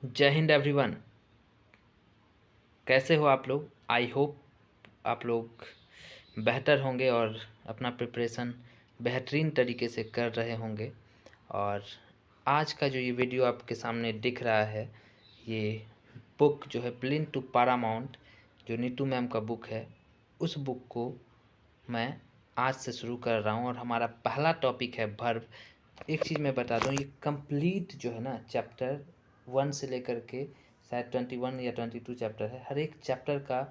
जय हिंद एवरीवन। कैसे हो आप लोग? आई होप आप लोग बेहतर होंगे और अपना प्रिपरेशन बेहतरीन तरीके से कर रहे होंगे। और आज का जो ये वीडियो आपके सामने दिख रहा है, ये बुक जो है प्लेन टू पारामाउंट, जो नीतू मैम का बुक है, उस बुक को मैं आज से शुरू कर रहा हूँ। और हमारा पहला टॉपिक है वर्ब। एक चीज़ मैं बता दूँ, ये कंप्लीट जो है ना चैप्टर 1 से लेकर के शायद 21 या 22 चैप्टर है, हर एक चैप्टर का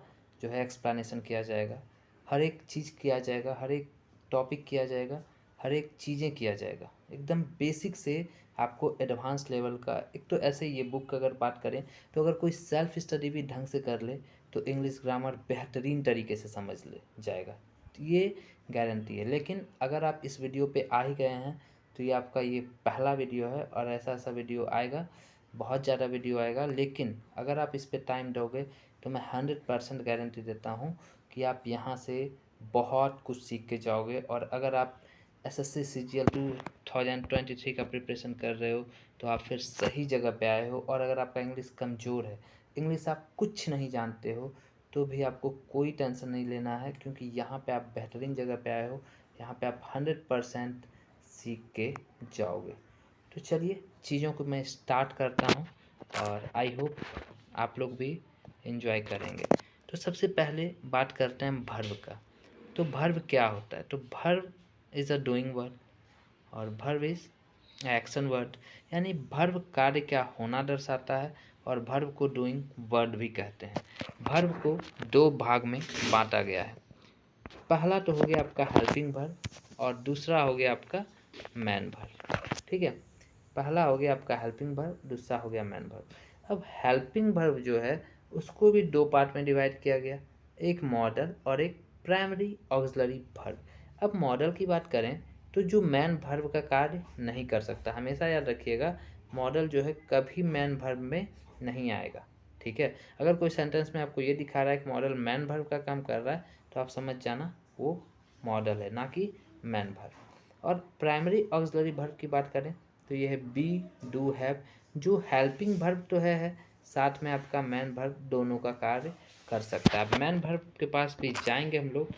जो है एक्सप्लेनेशन किया जाएगा, हर एक चीज़ किया जाएगा, हर एक टॉपिक किया जाएगा, हर एक चीज़ें किया जाएगा, एकदम बेसिक से आपको एडवांस लेवल का। एक तो ऐसे ये बुक अगर बात करें तो अगर कोई सेल्फ स्टडी भी ढंग से कर ले तो इंग्लिश ग्रामर बेहतरीन तरीके से समझ ले जाएगा, तो ये गारंटी है। लेकिन अगर आप इस वीडियो पे आ ही गए हैं तो ये आपका ये पहला वीडियो है, और ऐसा ऐसा वीडियो आएगा, बहुत ज़्यादा वीडियो आएगा। लेकिन अगर आप इस पे टाइम दोगे तो मैं 100% गारंटी देता हूँ कि आप यहाँ से बहुत कुछ सीख के जाओगे। और अगर आप एसएससी सीजीएल 2023 का प्रिपरेशन कर रहे हो तो आप फिर सही जगह पे आए हो। और अगर आपका इंग्लिश कमज़ोर है, इंग्लिश आप कुछ नहीं जानते हो, तो भी आपको कोई टेंशन नहीं लेना है, क्योंकि यहाँ पे आप बेहतरीन जगह पे आए हो। यहाँ पे आप 100% सीख के जाओगे। तो चलिए चीज़ों को मैं स्टार्ट करता हूँ, और आई होप आप लोग भी इन्जॉय करेंगे। तो सबसे पहले बात करते हैं भर्व का। तो भर्व क्या होता है? तो verb is a doing word, और भर्व इज़ एक्शन वर्ड। यानी भर्व कार्य क्या होना दर्शाता है, और भर्व को डूइंग वर्ड भी कहते हैं। भर्व को दो भाग में बांटा गया है। पहला तो हो गया आपका हेल्पिंग वर्ब, और दूसरा हो गया आपका मैन वर्ब। ठीक है, पहला हो गया आपका हेल्पिंग वर्ब, दूसरा हो गया मैन वर्ब। अब हेल्पिंग वर्ब जो है उसको भी दो पार्ट में डिवाइड किया गया, एक मॉडल और एक प्राइमरी ऑक्सिलरी वर्ब। अब मॉडल की बात करें तो जो मैन वर्ब का कार्य नहीं कर सकता, हमेशा याद रखिएगा, मॉडल जो है कभी मैन वर्ब में नहीं आएगा। ठीक है, अगर कोई सेंटेंस में आपको ये दिखा रहा है कि मॉडल मैन वर्ब का काम कर रहा है, तो आप समझ जाना वो मॉडल है, ना कि मैन वर्ब। और प्राइमरी ऑक्सिलरी वर्ब की बात करें तो ये है बी, डू, हैव, जो हेल्पिंग वर्ब तो है, साथ में आपका मैन वर्ब दोनों का कार्य कर सकता है। मैन वर्ब के पास भी जाएंगे हम लोग,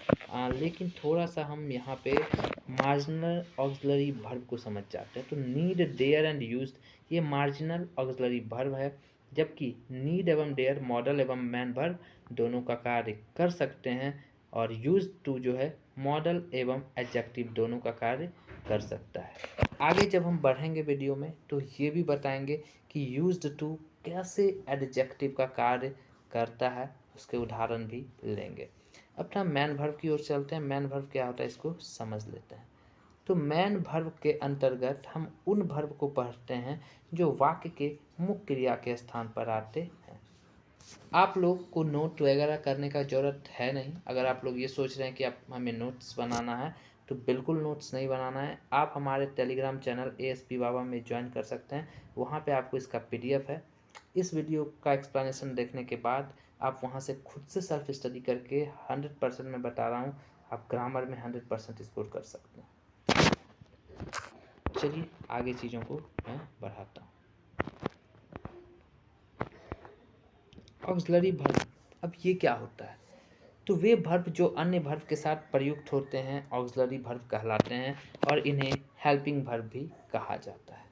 लेकिन थोड़ा सा हम यहाँ पे मार्जिनल ऑक्सिलरी वर्ब को समझ जाते हैं। तो नीड, डेयर एंड यूज्ड, ये मार्जिनल ऑक्सिलरी वर्ब है, जबकि नीड एवं डेयर मॉडल एवं मैन वर्ब दोनों का कार्य कर सकते हैं। और यूज्ड टू जो है मॉडल एवं एडजेक्टिव दोनों का कार्य कर सकता है। आगे जब हम बढ़ेंगे वीडियो में तो ये भी बताएंगे कि यूज्ड टू कैसे एडजेक्टिव का कार्य करता है, उसके उदाहरण भी लेंगे। अपना मैन वर्ब की ओर चलते हैं। मैन वर्ब क्या होता है इसको समझ लेते हैं। तो मैन वर्ब के अंतर्गत हम उन वर्ब को पढ़ते हैं जो वाक्य के मुख्य क्रिया के स्थान पर आते हैं। आप लोग को नोट वगैरह करने का ज़रूरत है नहीं। अगर आप लोग ये सोच रहे हैं कि आप हमें नोट्स बनाना है, तो बिल्कुल नोट्स नहीं बनाना है। आप हमारे टेलीग्राम चैनल ASP बाबा में ज्वाइन कर सकते हैं, वहाँ पे आपको इसका PDF है। इस वीडियो का एक्सप्लेनेशन देखने के बाद आप वहाँ से खुद से सेल्फ स्टडी करके 100% मैं बता रहा हूँ, आप ग्रामर में 100% स्कोर कर सकते हैं। चलिए आगे चीज़ों को मैं बढ़ाता हूँ। ऑक्सिलरी वर्ब, अब ये क्या होता है? तो वे वर्ब जो अन्य वर्ब के साथ प्रयुक्त होते हैं ऑक्सिलरी वर्ब कहलाते हैं, और इन्हें हेल्पिंग वर्ब भी कहा जाता है।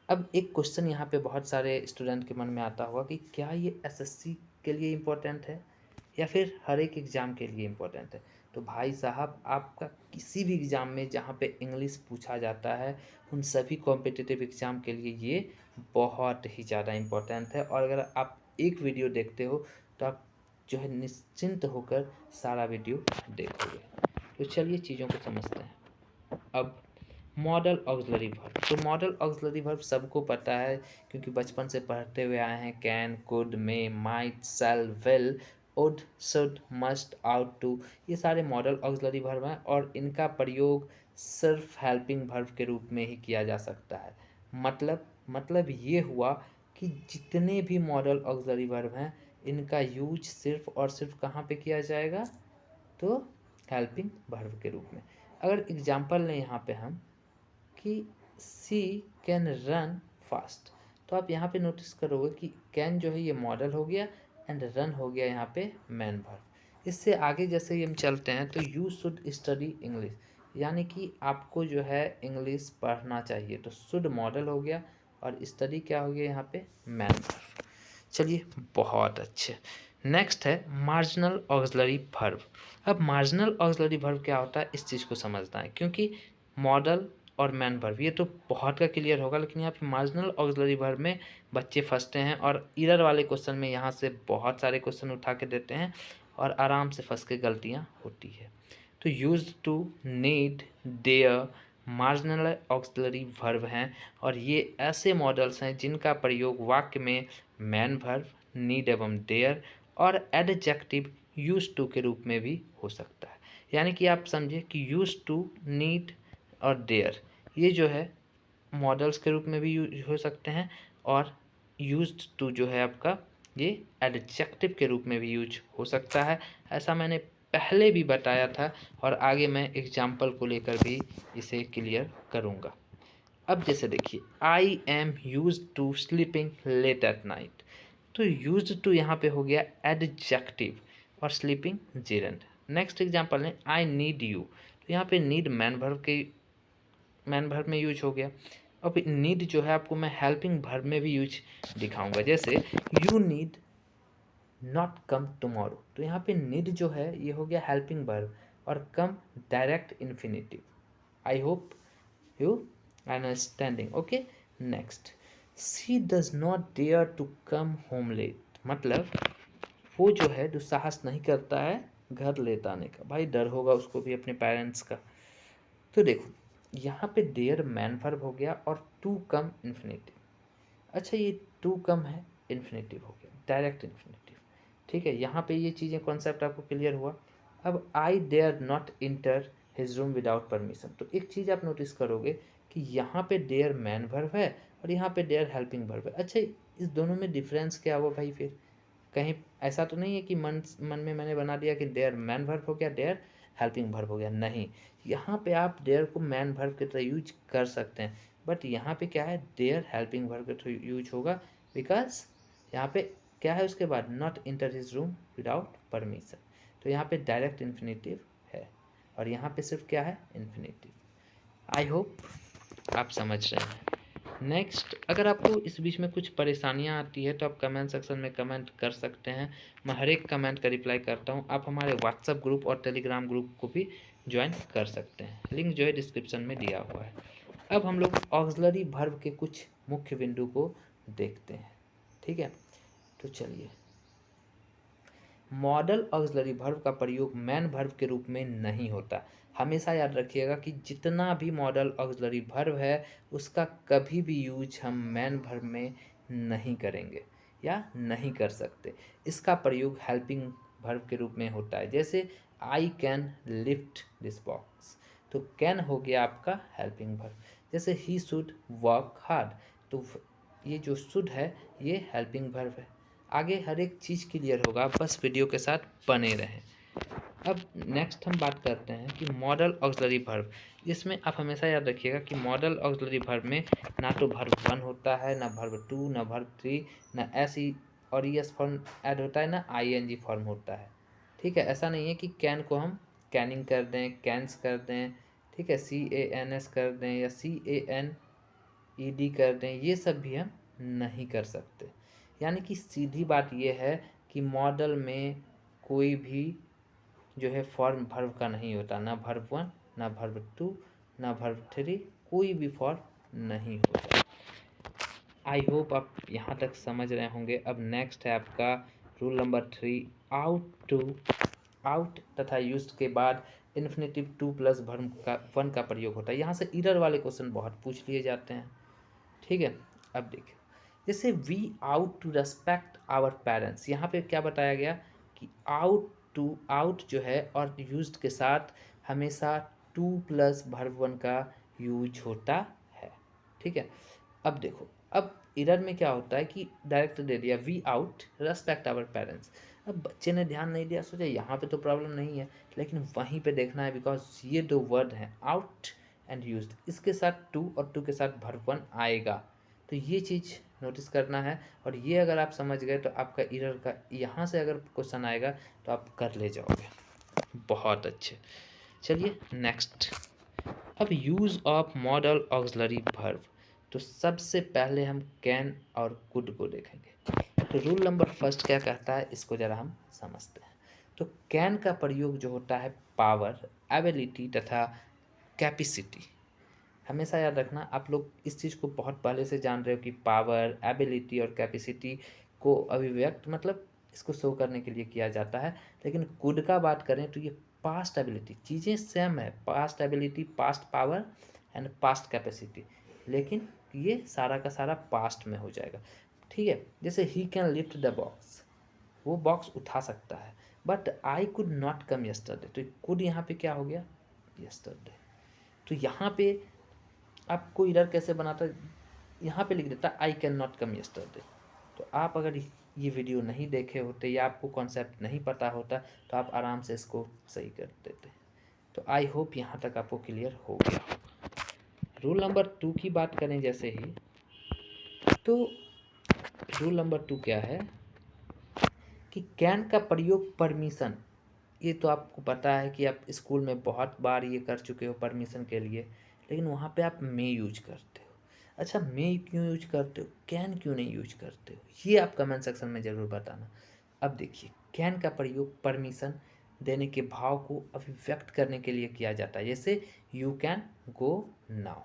अब एक क्वेश्चन यहाँ पे बहुत सारे स्टूडेंट के मन में आता होगा कि क्या ये SSC के लिए इम्पोर्टेंट है या फिर हर एक एग्ज़ाम के लिए इम्पोर्टेंट है? तो भाई साहब, आपका किसी भी एग्ज़ाम में जहाँ पे इंग्लिश पूछा जाता है, उन सभी कॉम्पिटिटिव एग्ज़ाम के लिए ये बहुत ही ज़्यादा इम्पोर्टेंट है। और अगर आप एक वीडियो देखते हो तो आप जो है निश्चिंत होकर सारा वीडियो देखोगे। तो चलिए चीज़ों को समझते हैं। अब मॉडल ऑक्सिलरी वर्ब, तो मॉडल ऑक्सिलरी वर्ब सबको पता है, क्योंकि बचपन से पढ़ते हुए आए हैं। Can, could, may, might, shall, will, would, should, must, ought to, ये सारे मॉडल ऑक्सिलरी वर्ब हैं, और इनका प्रयोग सिर्फ हेल्पिंग वर्ब के रूप में ही किया जा सकता है। मतलब ये हुआ कि जितने भी मॉडल ऑक्सिलरी वर्ब हैं, इनका यूज सिर्फ और सिर्फ कहाँ पे किया जाएगा? तो हेल्पिंग वर्ब के रूप में। अगर एग्जाम्पल लें यहाँ पे हम कि सी कैन रन फास्ट, तो आप यहाँ पे नोटिस करोगे कि कैन जो है ये मॉडल हो गया एंड रन हो गया यहाँ पे मैन वर्ब। इससे आगे जैसे ही हम चलते हैं तो यू शुड स्टडी इंग्लिश, यानी कि आपको जो है इंग्लिश पढ़ना चाहिए। तो शुड मॉडल हो गया और स्टडी क्या हो गया यहाँ पे मैन वर्ब। चलिए बहुत अच्छे। नेक्स्ट है मार्जिनल ऑक्सिलरी वर्ब। अब मार्जिनल ऑक्सिलरी वर्ब क्या होता है इस चीज़ को समझना है, क्योंकि मॉडल और मैन वर्ब ये तो बहुत का क्लियर होगा, लेकिन यहाँ पे मार्जिनल ऑक्सिलरी वर्ब में बच्चे फंसते हैं और इरर वाले क्वेश्चन में यहाँ से बहुत सारे क्वेश्चन उठा के देते हैं और आराम से फंस के गलतियाँ होती है। तो used to, need, dare marginal auxiliary verb हैं और ये ऐसे मॉडल्स हैं जिनका प्रयोग वाक्य में मैन वर्ब, नीड एवं डेयर और एडजेक्टिव यूज टू के रूप में भी हो सकता है। यानी कि आप समझे कि यूज टू, नीड और डेयर ये जो है मॉडल्स के रूप में भी यूज हो सकते हैं और यूज्ड टू जो है आपका ये एडजेक्टिव के रूप में भी यूज हो सकता है। ऐसा मैंने पहले भी बताया था और आगे मैं एग्जाम्पल को लेकर भी इसे क्लियर करूँगा। अब जैसे देखिए I am used to sleeping late at night, तो यूज टू यहाँ पे हो गया एडजेक्टिव और स्लीपिंग जेरेंड। नेक्स्ट एग्जाम्पल है आई नीड यू, तो यहाँ पे नीड मैन वर्ब में यूज हो गया। अब नीड जो है आपको मैं हेल्पिंग वर्ब में भी यूज दिखाऊंगा, जैसे you need not come tomorrow, तो यहाँ पे नीड जो है ये हो गया हेल्पिंग वर्ब और come direct infinitive. I hope you understanding. Okay next, she does not dare to come home late, मतलब वो जो है दुस्साहस नहीं करता है घर लेट आने का। भाई डर होगा उसको भी अपने पेरेंट्स का। तो देखो यहाँ पे देयर मैन वर्ब हो गया और टू कम इन्फिनेटिव। अच्छा ये टू कम है, इन्फिनेटिव हो गया डायरेक्ट इन्फिनेटिव। ठीक है, यहाँ पे ये चीज़ें कॉन्सेप्ट आपको क्लियर हुआ। अब I dare not enter his room without permission, तो एक चीज़ आप नोटिस करोगे कि यहाँ पे डेयर मैन वर्ब है और यहाँ पे डेयर हेल्पिंग वर्ब है। अच्छा इस दोनों में डिफरेंस क्या हुआ भाई? फिर कहीं ऐसा तो नहीं है कि मन मन में मैंने बना दिया कि डेयर मैन वर्ब हो गया, डेयर हेल्पिंग वर्ब हो गया। नहीं, यहाँ पे आप डेयर को मैन वर्ब की तरह यूज कर सकते हैं, बट यहाँ पे क्या है डेयर हेल्पिंग वर्ब की तरह यूज होगा, बिकॉज यहाँ पे क्या है उसके बाद not enter his room without permission, तो यहाँ पे डायरेक्ट इन्फिनेटिव है और यहाँ पे सिर्फ क्या है इन्फिनेटिव। आई होप आप समझ रहे हैं। नेक्स्ट, अगर आपको इस बीच में कुछ परेशानियां आती है तो आप कमेंट सेक्शन में कमेंट कर सकते हैं, मैं हर एक कमेंट का रिप्लाई करता हूं। आप हमारे व्हाट्सएप ग्रुप और टेलीग्राम ग्रुप को भी ज्वाइन कर सकते हैं, लिंक जो है डिस्क्रिप्शन में दिया हुआ है। अब हम लोग ऑक्सिलरी वर्ब के कुछ मुख्य बिंदु को देखते हैं। ठीक है, तो चलिए, मॉडल ऑक्सिलरी वर्ब का प्रयोग मैन वर्ब के रूप में नहीं होता। हमेशा याद रखिएगा कि जितना भी मॉडल ऑक्सिलरी वर्ब है उसका कभी भी यूज हम मैन वर्ब में नहीं करेंगे या नहीं कर सकते। इसका प्रयोग हेल्पिंग वर्ब के रूप में होता है, जैसे I can lift this box, तो कैन हो गया आपका हेल्पिंग वर्ब। जैसे ही शुड वर्क हार्ड, तो ये जो शुड है ये हेल्पिंग वर्ब है। आगे हर एक चीज़ क्लियर होगा, बस वीडियो के साथ बने रहें। अब नेक्स्ट हम बात करते हैं कि मॉडल ऑक्सिलरी वर्ब। इसमें आप हमेशा याद रखिएगा कि मॉडल ऑक्सिलरी वर्ब में ना तो वर्ब 1 होता है, ना वर्ब 2, ना वर्ब 3, ना एस और एस फॉर्म ऐड होता है, ना आईएनजी फॉर्म होता है। ठीक है, ऐसा नहीं है कि कैन को हम कैनिंग कर दें, कैंस कर दें, ठीक है, CANS कर दें या CANED कर दें, ये सब भी हम नहीं कर सकते। यानी कि सीधी बात यह है कि मॉडल में कोई भी जो है फॉर्म वर्ब का नहीं होता, ना वर्ब 1, ना वर्ब 2, ना वर्ब 3, कोई भी फॉर्म नहीं होता। आई होप आप यहाँ तक समझ रहे होंगे। अब नेक्स्ट है आपका रूल नंबर 3, आउट तथा यूज्ड के बाद इन्फिनेटिव 2 प्लस वर्ब का 1 का प्रयोग होता है। यहाँ से इरर वाले क्वेश्चन बहुत पूछ लिए जाते हैं। ठीक है, अब देखिए, जैसे we ought to respect our parents, यहाँ पे क्या बताया गया कि आउट जो है और यूज्ड के साथ हमेशा 2 प्लस वर्ब 1 का यूज होता है। ठीक है, अब देखो, अब इरर में क्या होता है कि डायरेक्ट दे दिया we ought respect our parents. अब बच्चे ने ध्यान नहीं दिया, सोचा यहाँ पे तो प्रॉब्लम नहीं है, लेकिन वहीं पे देखना है, बिकॉज ये दो वर्ड हैं आउट एंड यूज्ड, इसके साथ 2 और 2 के साथ वर्ब 1 आएगा, तो ये चीज़ नोटिस करना है। और ये अगर आप समझ गए तो आपका एरर का यहाँ से अगर क्वेश्चन आएगा तो आप कर ले जाओगे। बहुत अच्छे। चलिए नेक्स्ट। अब use of model auxiliary verb. तो सबसे पहले हम कैन और कुड को देखेंगे। तो रूल नंबर फर्स्ट क्या कहता है, इसको ज़रा हम समझते हैं। तो कैन का प्रयोग जो होता है पावर, एबिलिटी तथा कैपेसिटी। हमेशा याद रखना, आप लोग इस चीज़ को बहुत पहले से जान रहे हो कि पावर, एबिलिटी और कैपेसिटी को अभिव्यक्त मतलब इसको शो करने के लिए किया जाता है। लेकिन कुड का बात करें तो ये पास्ट एबिलिटी, चीज़ें सेम है, past ability, past power and past capacity, लेकिन ये सारा का सारा पास्ट में हो जाएगा। ठीक है, जैसे he can lift the box, वो बॉक्स उठा सकता है, but I could not come yesterday. तो कुड यहाँ पे क्या हो गया, यस्टरडे। तो यहाँ पे आपको एरर कैसे बनाता है, यहाँ पे लिख देता आई कैन नॉट कम यस्टरडे। तो आप अगर ये वीडियो नहीं देखे होते या आपको कॉन्सेप्ट नहीं पता होता तो आप आराम से इसको सही कर देते। तो आई होप यहाँ तक आपको क्लियर हो गया। रूल नंबर 2 की बात करें जैसे ही, तो रूल नंबर 2 क्या है कि कैन का प्रयोग परमिशन, ये तो आपको पता है कि आप स्कूल में बहुत बार ये कर चुके हो परमिशन के लिए, लेकिन वहाँ पे आप मे यूज करते हो। अच्छा, मे क्यों यूज करते हो, कैन क्यों नहीं यूज करते हो, ये आप कमेंट सेक्शन में ज़रूर बताना। अब देखिए, कैन का प्रयोग परमिशन देने के भाव को अभिव्यक्त करने के लिए किया जाता है, जैसे यू कैन गो नाउ।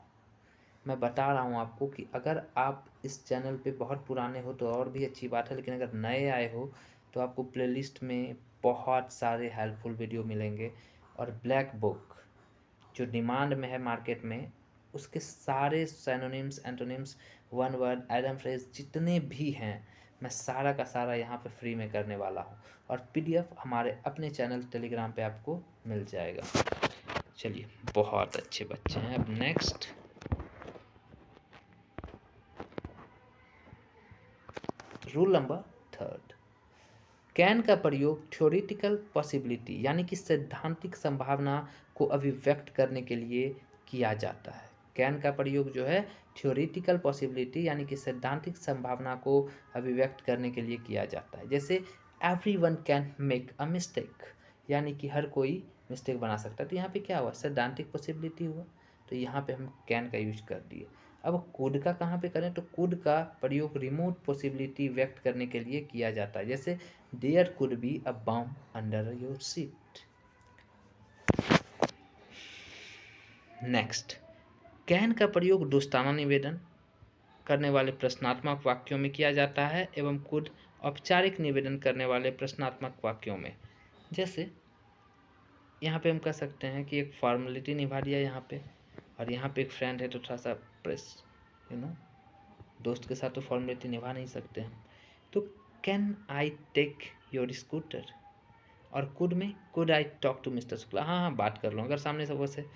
मैं बता रहा हूँ आपको कि अगर आप इस चैनल पे बहुत पुराने हो तो और भी अच्छी बात है, लेकिन अगर नए आए हो तो आपको प्लेलिस्ट में बहुत सारे हेल्पफुल वीडियो मिलेंगे। और ब्लैक बुक जो डिमांड में है मार्केट में, उसके सारे synonyms, antonyms, one word, Adam phrase जितने भी हैं, मैं सारा का सारा यहाँ पे फ्री में करने वाला हूँ। और पीडीएफ हमारे अपने चैनल टेलीग्राम पे आपको मिल जाएगा। चलिए, बहुत अच्छे बच्चे हैं। अब नेक्स्ट, रूल नंबर 3, कैन का प्रयोग थ्योरेटिकल पॉसिबिलिटी यानी कि सैद्धांतिक संभावना को अभिव्यक्त करने के लिए किया जाता है। कैन का प्रयोग जो है थ्योरेटिकल पॉसिबिलिटी यानी कि सैद्धांतिक संभावना को अभिव्यक्त करने के लिए किया जाता है, जैसे everyone can make a mistake, यानी कि हर कोई मिस्टेक बना सकता है। तो यहाँ पे क्या हुआ, सैद्धांतिक पॉसिबिलिटी हुआ, तो यहाँ पे हम कैन का यूज कर दिए। अब कुड का कहाँ पे करें, तो कुड का प्रयोग रिमोट पॉसिबिलिटी व्यक्त करने के लिए किया जाता है, जैसे there could be a bomb under your seat. Next, can का प्रयोग दोस्ताना निवेदन करने वाले प्रश्नात्मक वाक्यों में किया जाता है एवं कुड औपचारिक निवेदन करने वाले प्रश्नात्मक वाक्यों में। जैसे यहाँ पे हम कह सकते हैं कि एक फॉर्मेलिटी निभा दिया यहाँ पे, और यहाँ पे एक फ्रेंड है तो थोड़ा सा प्रेस, दोस्त के साथ तो फॉर्मेलिटी निभा नहीं सकते हम। तो can I take your scooter, और कुड में could I talk to mister Shukla, हाँ हाँ बात कर लो अगर सामने से, वैसे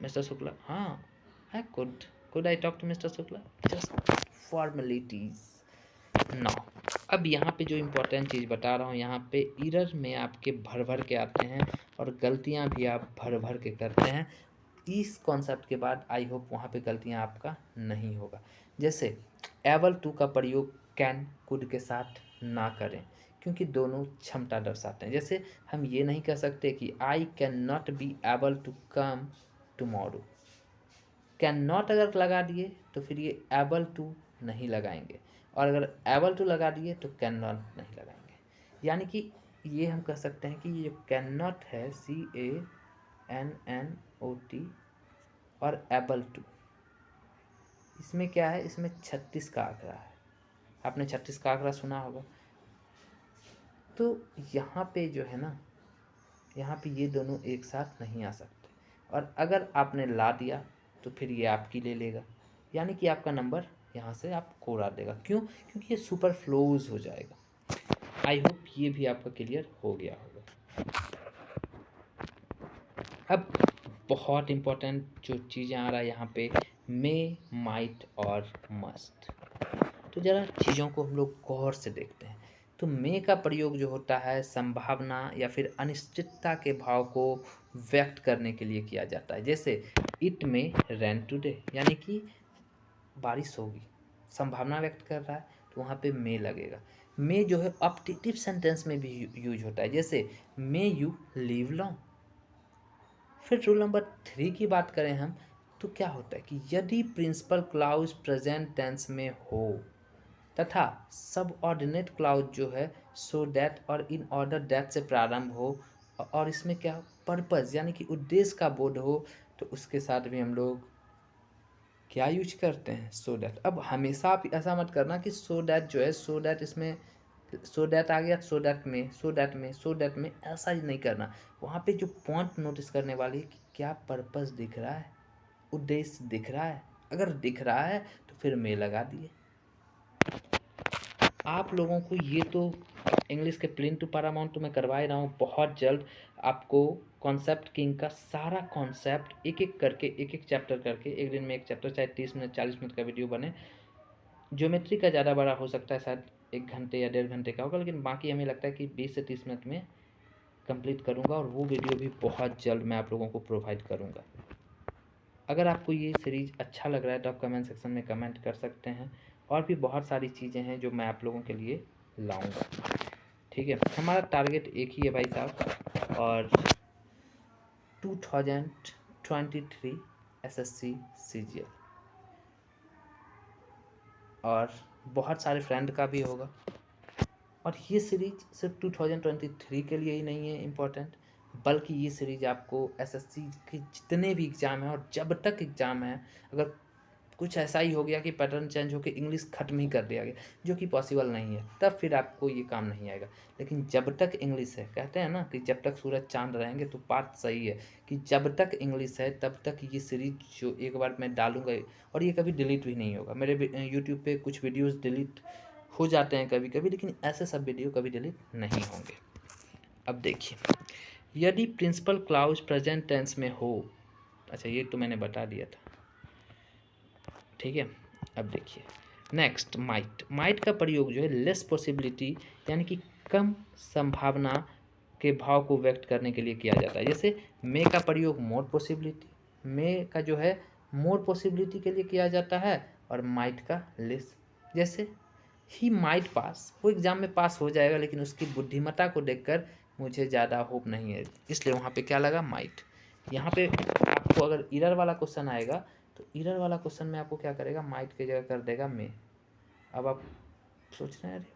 मिस्टर शुक्ला, हाँ I could I talk to mister Shukla, just formalities. Now अब यहाँ पे जो इम्पोर्टेंट चीज़ बता रहा हूँ, यहाँ पे एरर में आपके भर भर के आते हैं और गलतियाँ भी आप भर भर के करते हैं। इस कॉन्सेप्ट के बाद आई होप वहाँ पे गलतियाँ आपका नहीं होगा। जैसे एबल टू का प्रयोग कैन कुड के साथ ना करें, क्योंकि दोनों क्षमता दर्शाते हैं। जैसे हम ये नहीं कह सकते कि I can not be able to come tomorrow. Can not अगर लगा दिए तो फिर ये एबल टू नहीं लगाएंगे, और अगर एबल टू लगा दिए तो कैन नॉट नहीं लगाएंगे। यानी कि ये हम कह सकते हैं कि ये जो कैन नॉट है, CANNOT, और एबल टू, इसमें क्या है, इसमें 36 का आंकड़ा है, आपने 36 का आंकड़ा सुना होगा। तो यहाँ पे जो है ना, यहाँ पे ये दोनों एक साथ नहीं आ सकते, और अगर आपने ला दिया तो फिर ये आपकी ले लेगा, यानी कि आपका नंबर यहाँ से आपको उड़ा देगा। क्यों, क्योंकि ये सुपर फ्लोज हो जाएगा। आई होप ये भी आपका क्लियर हो गया होगा। अब बहुत इम्पोर्टेंट जो चीज़ें आ रहा है यहाँ पे, मे, माइट और मस्ट। तो ज़रा चीज़ों को हम लोग गौर से देखते हैं। तो मे का प्रयोग जो होता है संभावना या फिर अनिश्चितता के भाव को व्यक्त करने के लिए किया जाता है, जैसे इट मे रेन टुडे, यानी कि बारिश होगी। संभावना व्यक्त कर रहा है तो वहाँ पे मे लगेगा। मे जो है ऑप्टेटिव सेंटेंस में भी यूज होता है, जैसे मे यू लिव लॉन्ग। फिर रूल नंबर 3 की बात करें हम तो क्या होता है कि यदि प्रिंसिपल क्लाउज प्रेजेंट टेंस में हो तथा सबऑर्डिनेट क्लाउज जो है सो दैट और इन ऑर्डर दैट से प्रारंभ हो और इसमें क्या पर्पस यानी कि उद्देश्य का बोध हो तो उसके साथ भी हम लोग क्या यूज करते हैं, सो डैट। अब हमेशा आप ऐसा मत करना कि सो डैट जो है सो डैट इसमें सो डैट आ गया सो डैट में सो डैट में सो डैट में, ऐसा ही नहीं करना। वहाँ पे जो पॉइंट नोटिस करने वाली है कि क्या पर्पस दिख रहा है, उद्देश्य दिख रहा है। अगर दिख रहा है तो फिर मे लगा दिए। आप लोगों को ये तो इंग्लिश के प्लेन टू पैरामाउंट तो मैं करवा ही रहा हूँ। बहुत जल्द आपको कॉन्सेप्ट किंग का सारा कॉन्सेप्ट एक एक चैप्टर करके, एक दिन में एक चैप्टर, चाहे 30 मिनट 40 मिनट का वीडियो बने। ज्योमेट्री का ज़्यादा बड़ा हो सकता है, शायद 1 घंटे या 1.5 घंटे का होगा, लेकिन बाकी हमें लगता है कि 20 से 30 मिनट में कंप्लीट करूँगा और वो वीडियो भी बहुत जल्द मैं आप लोगों को प्रोवाइड करूँगा। अगर आपको ये सीरीज़ अच्छा लग रहा है तो आप कमेंट सेक्शन में कमेंट कर सकते हैं। और भी बहुत सारी चीज़ें हैं जो मैं आप लोगों के लिए लाऊंगा। ठीक है, हमारा टारगेट एक ही है भाई साहब, और 2023 SSC CGL, और बहुत सारे फ्रेंड का भी होगा। और ये सीरीज सिर्फ 2023 के लिए ही नहीं है इम्पोर्टेंट, बल्कि ये सीरीज आपको SSC के जितने भी एग्ज़ाम हैं और जब तक एग्ज़ाम है, अगर कुछ ऐसा ही हो गया कि पैटर्न चेंज होकर इंग्लिश खत्म ही कर दिया गया, जो कि पॉसिबल नहीं है, तब फिर आपको ये काम नहीं आएगा। लेकिन जब तक इंग्लिश है, कहते हैं ना कि जब तक सूरज चांद रहेंगे, तो बात सही है कि जब तक इंग्लिश है तब तक ये सीरीज जो एक बार मैं डालूंगा, और ये कभी डिलीट भी नहीं होगा। मेरे यूट्यूब पे कुछ वीडियोज़ डिलीट हो जाते हैं कभी कभी, लेकिन ऐसे सब वीडियो कभी डिलीट नहीं होंगे। अब देखिए, यदि प्रिंसिपल क्लाउज प्रेजेंट टेंस में हो, अच्छा ये तो मैंने बता दिया था, ठीक है। अब देखिए नेक्स्ट, माइट का प्रयोग जो है लेस पॉसिबिलिटी यानी कि कम संभावना के भाव को व्यक्त करने के लिए किया जाता है। जैसे मे का प्रयोग मोर पॉसिबिलिटी, मे का जो है मोर पॉसिबिलिटी के लिए किया जाता है, और माइट का लेस। जैसे ही माइट पास, वो एग्ज़ाम में पास हो जाएगा, लेकिन उसकी बुद्धिमत्ता को देखकर मुझे ज़्यादा होप नहीं है, इसलिए वहाँ पे क्या लगा, माइट। यहाँ पे आपको अगर इरर वाला क्वेश्चन आएगा तो इरर वाला क्वेश्चन में आपको क्या करेगा, माइट की जगह कर देगा मे। अब आप सोच रहे हैं अरे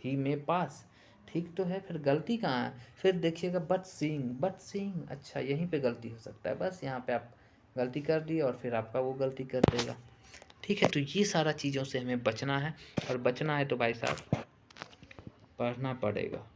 ही मे पास, ठीक तो है, फिर गलती कहाँ है, फिर देखिएगा बट सीइंग, अच्छा यहीं पे गलती हो सकता है, बस यहाँ पे आप गलती कर दी और फिर आपका वो गलती कर देगा। ठीक है, तो ये सारा चीज़ों से हमें बचना है, और बचना है तो भाई साहब पढ़ना पड़ेगा।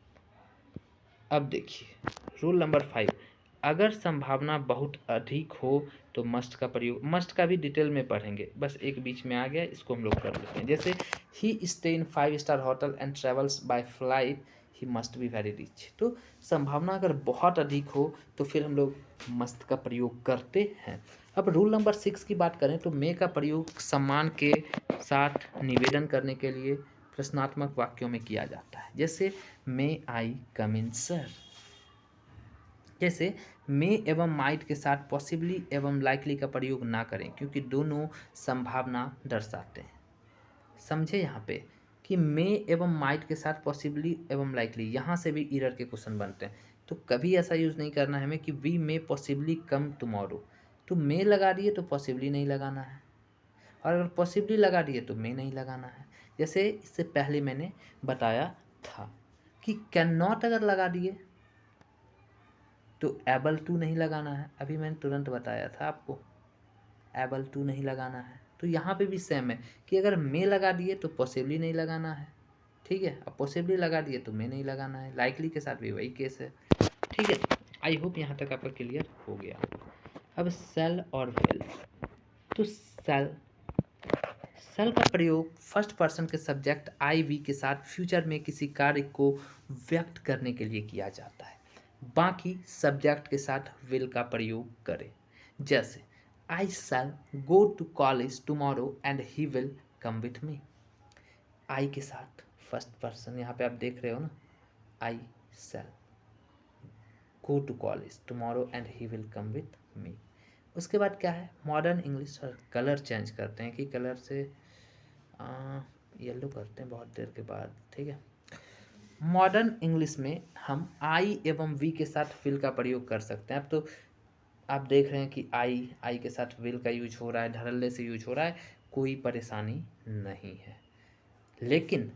अब देखिए रूल नंबर 5, अगर संभावना बहुत अधिक हो तो मस्ट का प्रयोग, मस्ट का भी डिटेल में पढ़ेंगे, बस एक बीच में आ गया, इसको हम लोग कर लेते हैं। जैसे he stay in 5 star hotel and travels by flight he must be very rich. तो संभावना अगर बहुत अधिक हो तो फिर हम लोग मस्ट का प्रयोग करते हैं। अब रूल नंबर 6 की बात करें तो मे का प्रयोग सम्मान के साथ निवेदन करने के लिए प्रश्नात्मक वाक्यों में किया जाता है। जैसे मे आई कम इन सर। जैसे मे एवं माइट के साथ पॉसिबली एवं लाइकली का प्रयोग ना करें, क्योंकि दोनों संभावना दर्शाते हैं। समझे यहाँ पे कि मे एवं माइट के साथ पॉसिबली एवं लाइकली, यहाँ से भी इरर के क्वेश्चन बनते हैं। तो कभी ऐसा यूज़ नहीं करना है हमें कि we may possibly come tomorrow, तो मे लगा दिए तो पॉसिबली नहीं लगाना है, और अगर पॉसिबली लगा दिए तो मे नहीं लगाना है। जैसे इससे पहले मैंने बताया था कि कैन नॉट अगर लगा दिए तो एबल टू नहीं लगाना है, अभी मैंने तुरंत बताया था आपको, एबल टू नहीं लगाना है। तो यहाँ पे भी सेम है कि अगर मे लगा दिए तो पॉसिबली नहीं लगाना है, ठीक है, अब पॉसिबली लगा दिए तो मे नहीं लगाना है। लाइकली के साथ भी वही केस है, ठीक है। आई होप यहाँ तक आपका क्लियर हो गया। अब सेल और विल, तो सेल का प्रयोग फर्स्ट पर्सन के सब्जेक्ट आई वी के साथ फ्यूचर में किसी कार्य को व्यक्त करने के लिए किया जाता है। बाकी सब्जेक्ट के साथ विल का प्रयोग करें। जैसे I shall go to college tomorrow and he will come with me. I के साथ फर्स्ट पर्सन, यहाँ पे आप देख रहे हो ना, I shall go to college tomorrow and he will come with me. उसके बाद क्या है, मॉडर्न इंग्लिश और कलर चेंज करते हैं कि कलर से येलो करते हैं बहुत देर के बाद, ठीक है। मॉडर्न इंग्लिश में हम आई एवं वी के साथ विल का प्रयोग कर सकते हैं। अब तो आप देख रहे हैं कि आई के साथ विल का यूज हो रहा है, धड़ल्ले से यूज हो रहा है, कोई परेशानी नहीं है। लेकिन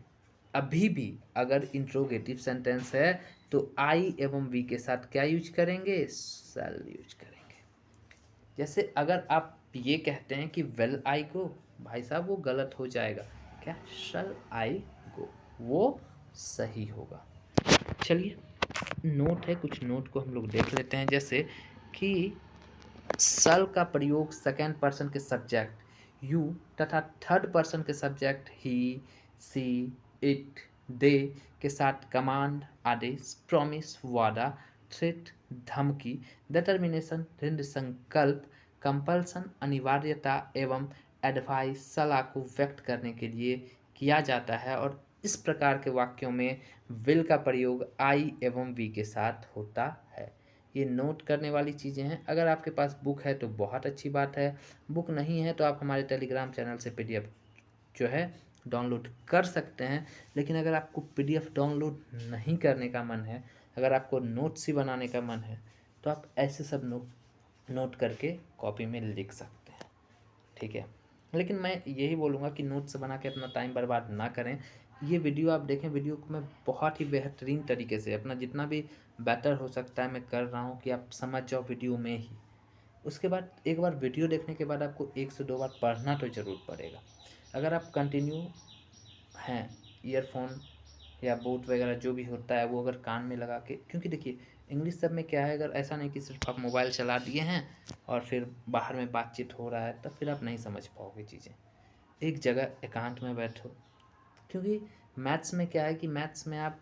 अभी भी अगर इंट्रोगेटिव सेंटेंस है तो आई एवं वी के साथ क्या यूज करेंगे? शैल यूज करेंगे। जैसे अगर आप ये कहते हैं कि वेल आई गो, भाई साहब वो गलत हो जाएगा। क्या? शैल आई गो, वो सही होगा। चलिए नोट है, कुछ नोट को हम लोग देख लेते हैं। जैसे कि शैल का प्रयोग सेकेंड पर्सन के सब्जेक्ट यू तथा थर्ड पर्सन के सब्जेक्ट ही, सी, इट, दे के साथ कमांड, आदेश, प्रॉमिस, वादा, थ्रेट, धमकी, डिटर्मिनेशन, दृढ़ संकल्प, कंपल्सन, अनिवार्यता एवं एडवाइस, सलाह को व्यक्त करने के लिए किया जाता है। और इस प्रकार के वाक्यों में विल का प्रयोग आई एवं वी के साथ होता है। ये नोट करने वाली चीज़ें हैं। अगर आपके पास बुक है तो बहुत अच्छी बात है, बुक नहीं है तो आप हमारे टेलीग्राम चैनल से पीडीएफ जो है डाउनलोड कर सकते हैं। लेकिन अगर आपको पीडीएफ डाउनलोड नहीं करने का मन है, अगर आपको नोट्स ही बनाने का मन है, तो आप ऐसे सब नोट करके कॉपी में लिख सकते हैं, ठीक है। लेकिन मैं यही बोलूँगा कि नोट्स बना के अपना टाइम बर्बाद ना करें। ये वीडियो आप देखें, वीडियो को मैं बहुत ही बेहतरीन तरीके से अपना जितना भी बेटर हो सकता है मैं कर रहा हूँ कि आप समझ जाओ वीडियो में ही। उसके बाद एक बार वीडियो देखने के बाद आपको 1 से 2 बार पढ़ना तो ज़रूर पड़ेगा। अगर आप कंटिन्यू हैं, ईयरफोन या बोट वगैरह जो भी होता है वो अगर कान में लगा के, क्योंकि देखिए इंग्लिश सब में क्या है, अगर ऐसा नहीं कि सिर्फ आप मोबाइल चला दिए हैं और फिर बाहर में बातचीत हो रहा है, तब फिर आप नहीं समझ पाओगे चीज़ें। एक जगह एकांत में बैठो, क्योंकि मैथ्स में क्या है कि मैथ्स में आप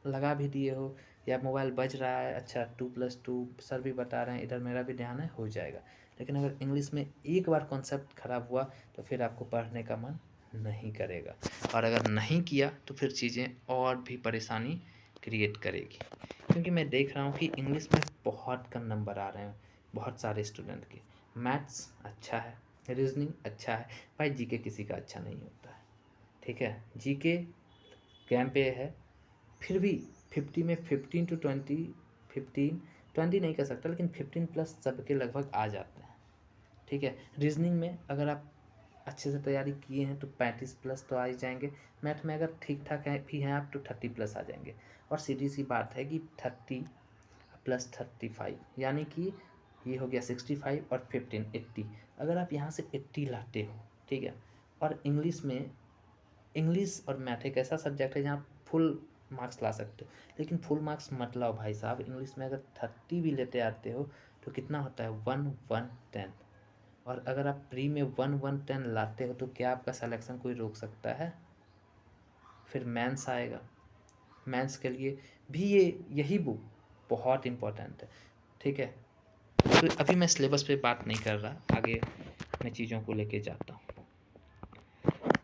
लगा भी दिए हो या मोबाइल बज रहा है, अच्छा 2+2 सर भी बता रहे हैं, इधर मेरा भी ध्यान है, हो जाएगा। लेकिन अगर इंग्लिश में एक बार कॉन्सेप्ट खराब हुआ तो फिर आपको पढ़ने का मन नहीं करेगा, और अगर नहीं किया तो फिर चीज़ें और भी परेशानी क्रिएट करेगी। क्योंकि मैं देख रहा हूँ कि इंग्लिश में बहुत कम नंबर आ रहे हैं बहुत सारे स्टूडेंट के। मैथ्स अच्छा है, रीजनिंग अच्छा है, भाई जीके किसी का अच्छा नहीं होता है, ठीक है। जीके कैम पे है, फिर भी 50 में 15 to 20, 15-20 नहीं कर सकता, लेकिन 15+ सबके लगभग आ जाते हैं, ठीक है। रीजनिंग में अगर आप अच्छे से तैयारी किए हैं तो 35+ तो आ ही जाएंगे। मैथ में अगर ठीक ठाक है भी हैं आप तो 30+ आ जाएंगे। और सीधी सी बात है कि 30+35 यानी कि ये हो गया 65 और 15 80। अगर आप यहाँ से 80 लाते हो, ठीक है। और इंग्लिश में, इंग्लिश और मैथ एक ऐसा सब्जेक्ट है जहाँ फुल मार्क्स ला सकते हो, लेकिन फुल मार्क्स मत लाओ भाई साहब। इंग्लिश में अगर 30 भी लेते आते हो तो कितना होता है 1-1-10। और अगर आप प्री में 1-1-10 लाते हो तो क्या आपका सिलेक्शन कोई रोक सकता है? फिर मेंस आएगा, मेंस के लिए भी यही बुक बहुत इम्पोर्टेंट है, ठीक है। तो अभी मैं सिलेबस पे बात नहीं कर रहा, आगे मैं चीज़ों को लेके जाता हूँ।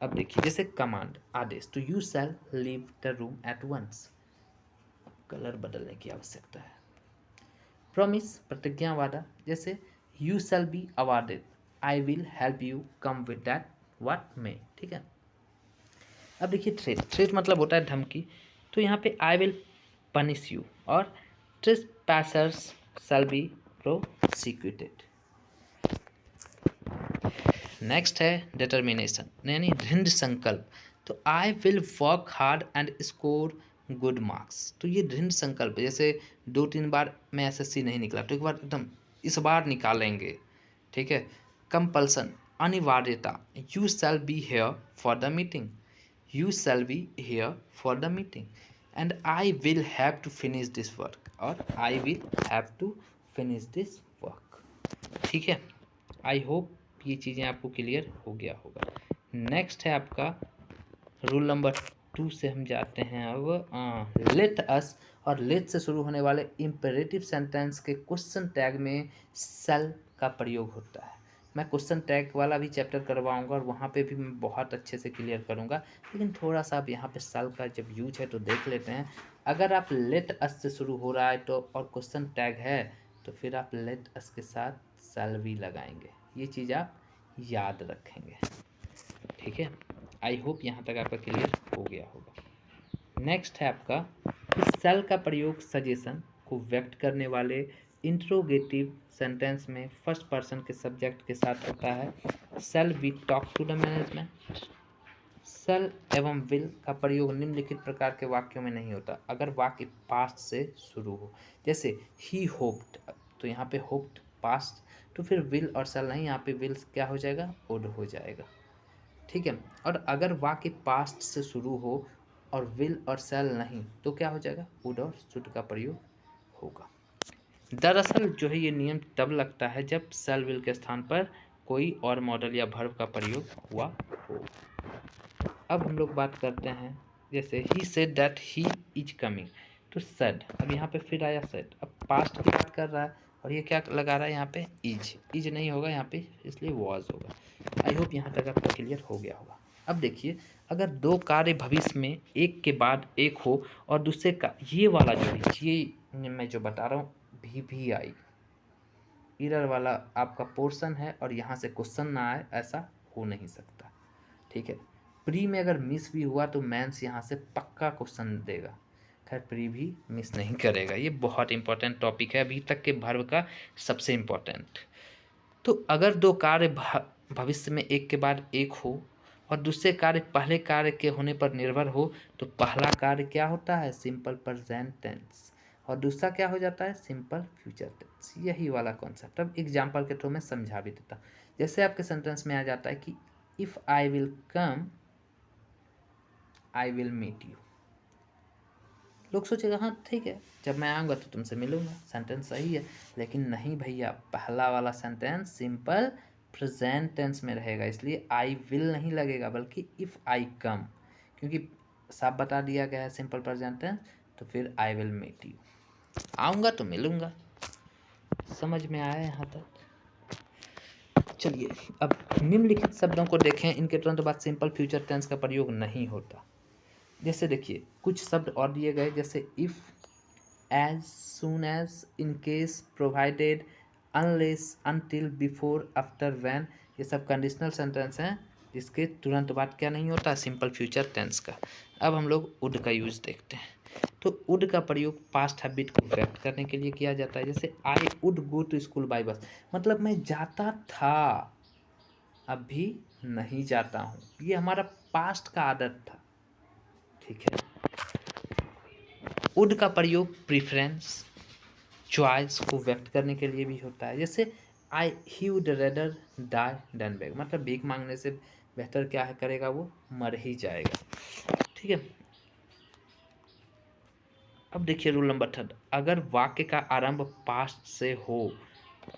अब देखिए जैसे कमांड, आदेश, तो you shall leave the room at once, colour बदलने की आवश्यकता है। प्रॉमिस, प्रतिज्ञा, वादा, जैसे you shall be awarded, I will help you come with that what may, ठीक है। अब देखिए थ्रेट, थ्रेट मतलब होता है धमकी, तो यहाँ पे आई विल पनिश यू, और ट्रेसपैसर्स शैल बी प्रोसिक्यूटेड। नेक्स्ट है डिटर्मिनेशन यानी दृढ़ संकल्प, तो I will work hard and score good marks. तो ये दृढ़ संकल्प, जैसे 2-3 बार में एसएससी नहीं निकला तो एक बार एकदम इस बार निकालेंगे, ठीक है। कंपल्सन, अनिवार्यता, you shall be here for the meeting, you shall be here for the meeting, and I will have to finish this work, और I will have to finish this work, ठीक है। आई होप ये चीज़ें आपको clear हो गया होगा। Next है आपका रूल नंबर 2 से हम जाते हैं अब लेट अस, और लेट से शुरू होने वाले इम्पेरेटिव सेंटेंस के क्वेश्चन टैग में शैल का प्रयोग होता है। मैं क्वेश्चन टैग वाला भी चैप्टर करवाऊंगा और वहाँ पे भी मैं बहुत अच्छे से क्लियर करूँगा, लेकिन थोड़ा सा आप यहाँ पे शैल का जब यूज है तो देख लेते हैं। अगर आप लेट अस से शुरू हो रहा है तो और क्वेश्चन टैग है तो फिर आप लेट अस के साथ शैल भी लगाएंगे, ये चीज़ आप याद रखेंगे, ठीक है। आई होप यहाँ तक आपका क्लियर हो गया होगा। नेक्स्ट है आपका कि सेल का प्रयोग सजेशन को व्यक्त करने वाले इंट्रोगेटिव सेंटेंस में फर्स्ट पर्सन के सब्जेक्ट के साथ होता है। Shall we talk to the management. Shall एवं विल का प्रयोग निम्नलिखित प्रकार के वाक्यों में नहीं होता अगर वाक्य पास्ट से शुरू हो। जैसे ही होप्ड, तो यहाँ पे होप्ड पास्ट, तो फिर विल और सेल नहीं, यहाँ पे विल क्या हो जाएगा, वुड हो जाएगा। ठीक है। और अगर वाक्य पास्ट से शुरू हो और विल और सेल नहीं, तो क्या हो जाएगा, वुड और शुड का प्रयोग होगा। दरअसल जो है ये नियम तब लगता है जब सेल विल के स्थान पर कोई और मॉडल या वर्ब का प्रयोग हुआ हो। अब हम लोग बात करते हैं, जैसे he said that he is coming, तो सेड, अब यहाँ पे फिर आया सेड, अब पास्ट की बात कर रहा है और ये क्या लगा रहा है यहाँ पे, इज नहीं होगा यहाँ पे, इसलिए वॉज होगा। आई होप यहाँ तक आपको क्लियर हो गया होगा। अब देखिए, अगर दो कार्य भविष्य में एक के बाद एक हो और दूसरे का, ये वाला जो है, ये मैं जो बता रहा हूँ भी आई इरर वाला आपका पोर्शन है और यहाँ से क्वेश्चन ना आए, ऐसा हो नहीं सकता। ठीक है। प्री में अगर मिस भी हुआ तो मेंस यहाँ से पक्का क्वेश्चन देगा। खैर प्री भी मिस नहीं करेगा। ये बहुत इंपॉर्टेंट टॉपिक है, अभी तक के वर्ब का सबसे इम्पोर्टेंट। तो अगर दो कार्य भविष्य में एक के बाद एक हो और दूसरे कार्य पहले कार्य के होने पर निर्भर हो, तो पहला कार्य क्या होता है, सिंपल प्रेजेंट टेंस, और दूसरा क्या हो जाता है, सिंपल फ्यूचर टेंस। यही वाला कॉन्सेप्ट अब एग्जाम्पल के थ्रू मैं समझा भी देता हूँ। जैसे आपके सेंटेंस में आ जाता है कि if I will come I will meet you. लोग सोचेगा हाँ ठीक है, जब मैं आऊँगा तो तुमसे मिलूंगा, सेंटेंस सही है। लेकिन नहीं भैया, पहला वाला सेंटेंस सिंपल प्रेजेंट टेंस में रहेगा, इसलिए आई विल नहीं लगेगा बल्कि इफ़ आई कम, क्योंकि साफ बता दिया गया है सिंपल प्रेजेंट टेंस, तो फिर आई विल मीट यू, आऊँगा तो मिलूंगा। समझ में आया यहाँ तक? चलिए अब निम्नलिखित शब्दों को देखें, इनके तुरंत बाद सिंपल फ्यूचर टेंस का प्रयोग नहीं होता। जैसे देखिए कुछ शब्द और दिए गए, जैसे if, as, soon as, in case, provided, unless, until, before, after, when, ये सब कंडीशनल सेंटेंस हैं जिसके तुरंत बाद क्या नहीं होता, सिंपल फ्यूचर टेंस का। अब हम लोग वुड का यूज़ देखते हैं। तो वुड का प्रयोग पास्ट हैबिट को व्यक्त करने के लिए किया जाता है। जैसे I would go to school by bus, मतलब मैं जाता था, अभी नहीं जाता हूँ, ये हमारा पास्ट का आदत था। ठीक है। वुड का प्रयोग प्रीफरेंस, चॉइस को व्यक्त करने के लिए भी होता है। जैसे he would rather die than beg, मतलब भीख मांगने से बेहतर क्या है करेगा, वो मर ही जाएगा। ठीक है। अब देखिए रूल नंबर 3, अगर वाक्य का आरंभ पास्ट से हो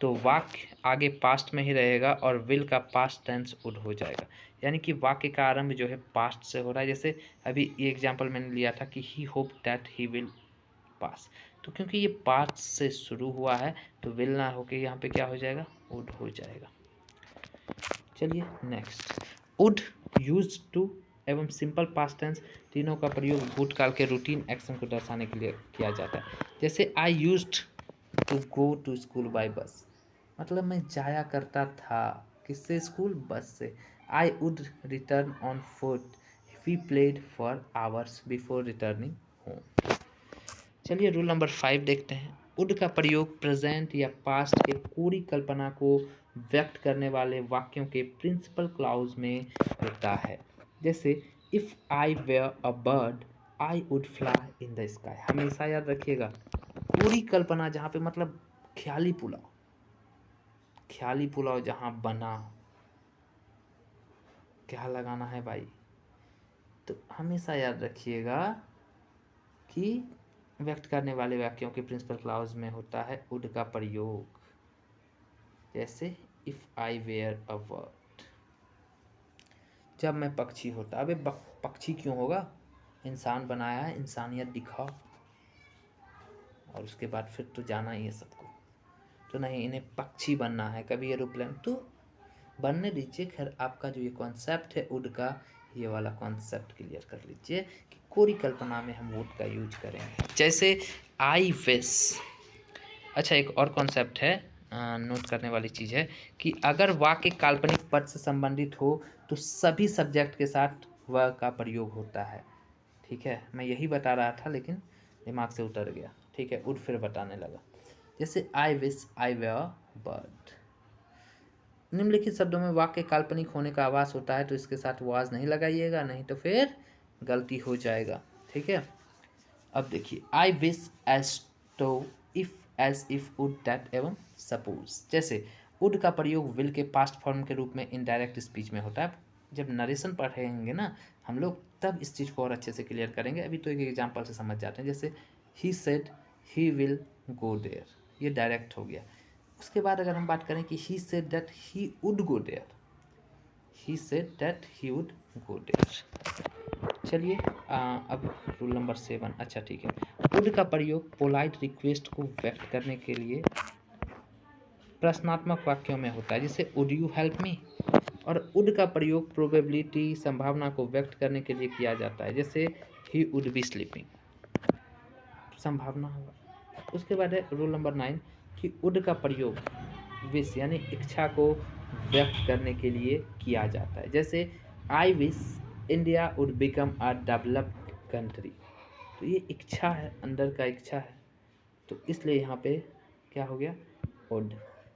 तो वाक्य आगे पास्ट में ही रहेगा और विल का पास्ट टेंस वुड हो जाएगा। यानी कि वाक्य का आरंभ जो है पास्ट से हो रहा है। जैसे अभी ये एग्जांपल मैंने लिया था कि he hope that he will pass, तो क्योंकि ये पास्ट से शुरू हुआ है तो विल ना होके यहाँ पे क्या हो जाएगा, वुड हो जाएगा। चलिए नेक्स्ट, वुड, यूज्ड टू एवं सिंपल पास्ट टेंस तीनों का प्रयोग भूतकाल के रूटीन एक्शन को दर्शाने के लिए किया जाता है। जैसे I used to go to school by bus, मतलब मैं जाया करता था, किससे, स्कूल, बस से। I would return on foot, we played for hours before returning home. चलिए रूल नंबर 5 देखते हैं। वुड का प्रयोग प्रेजेंट या पास्ट के पूरी कल्पना को व्यक्त करने वाले वाक्यों के प्रिंसिपल क्लाउज में होता है। जैसे if I were a bird I would fly in the sky. हमेशा याद रखिएगा, पूरी कल्पना जहाँ पे मतलब ख्याली पुलाव जहाँ बना, क्या लगाना है भाई, तो हमेशा याद रखिएगा कि व्यक्त करने वाले वाक्यों के प्रिंसिपल क्लाउज में होता है वुड का प्रयोग। जैसे if I were a bird, जब मैं पक्षी होता। अबे पक्षी क्यों होगा, इंसान बनाया है, इंसानियत दिखाओ, और उसके बाद फिर तो जाना ही है सबको। तो नहीं, इन्हें पक्षी बनना है, कभी एरोप्लेन, तो बनने दीजिए। खैर आपका जो ये कॉन्सेप्ट है वुड का, ये वाला कॉन्सेप्ट क्लियर कर लीजिए कि कोरी कल्पना में हम वुड का यूज करेंगे। जैसे आई विश। अच्छा एक और कॉन्सेप्ट है, नोट करने वाली चीज़ है कि अगर वाक्य काल्पनिक पद से संबंधित हो तो सभी सब्जेक्ट के साथ व का प्रयोग होता है। ठीक है, मैं यही बता रहा था लेकिन दिमाग से उतर गया। ठीक है, वुड फिर बताने लगा। जैसे I wish I way a bird. निम्नलिखित शब्दों में वाक्य काल्पनिक होने का आभास होता है तो इसके साथ वाज नहीं लगाइएगा, नहीं तो फिर गलती हो जाएगा। ठीक है, अब देखिए I wish as to if as if would that एवं सपोज। जैसे वुड का प्रयोग विल के पास्ट फॉर्म के रूप में इनडायरेक्ट स्पीच में होता है। जब नरेशन पढ़ेंगे ना हम लोग तब इस चीज़ को और अच्छे से क्लियर करेंगे। अभी तो एक एग्जांपल से समझ जाते हैं। जैसे he said he will go there, ये डायरेक्ट हो गया। उसके बाद अगर हम बात करें कि he said that he would go there, he said that he would go there. चलिए अब रूल नंबर 7। अच्छा ठीक है, वुड का प्रयोग पोलाइट रिक्वेस्ट को व्यक्त करने के लिए प्रश्नात्मक वाक्यों में होता है। जैसे वुड यू हेल्प मी। और वुड का प्रयोग प्रोबेबिलिटी संभावना को व्यक्त करने के लिए किया जाता है। जैसे ही वुड बी स्लीपिंग, संभावना होगा। उसके बाद है रूल नंबर 9 कि वुड का प्रयोग विश यानी इच्छा को व्यक्त करने के लिए किया जाता है। जैसे I wish India would become a developed country. तो ये इच्छा है, अंदर का इच्छा है, तो इसलिए यहाँ पे क्या हो गया वुड।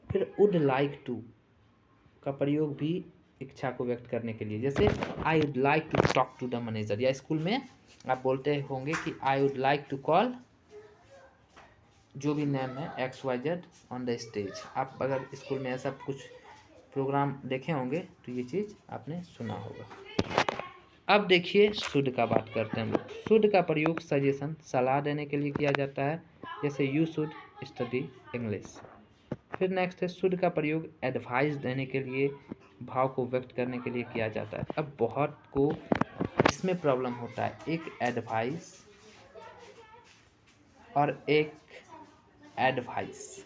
फिर वुड लाइक टू का प्रयोग भी इच्छा को व्यक्त करने के लिए। जैसे I would like to talk to the manager, या स्कूल में आप बोलते होंगे कि I would like to call जो भी नेम है XYZ ऑन द स्टेज। आप अगर स्कूल में ऐसा कुछ प्रोग्राम देखे होंगे तो ये चीज़ आपने सुना होगा। अब देखिए शुड का बात करते हैं हम लोग। शुड का प्रयोग सजेशन सलाह देने के लिए किया जाता है। जैसे यू शुड स्टडी इंग्लिश। फिर नेक्स्ट है शुड का प्रयोग एडवाइस देने के लिए, भाव को व्यक्त करने के लिए किया जाता है। अब बहुत को इसमें प्रॉब्लम होता है, एक एडवाइस और एक एडवाइस,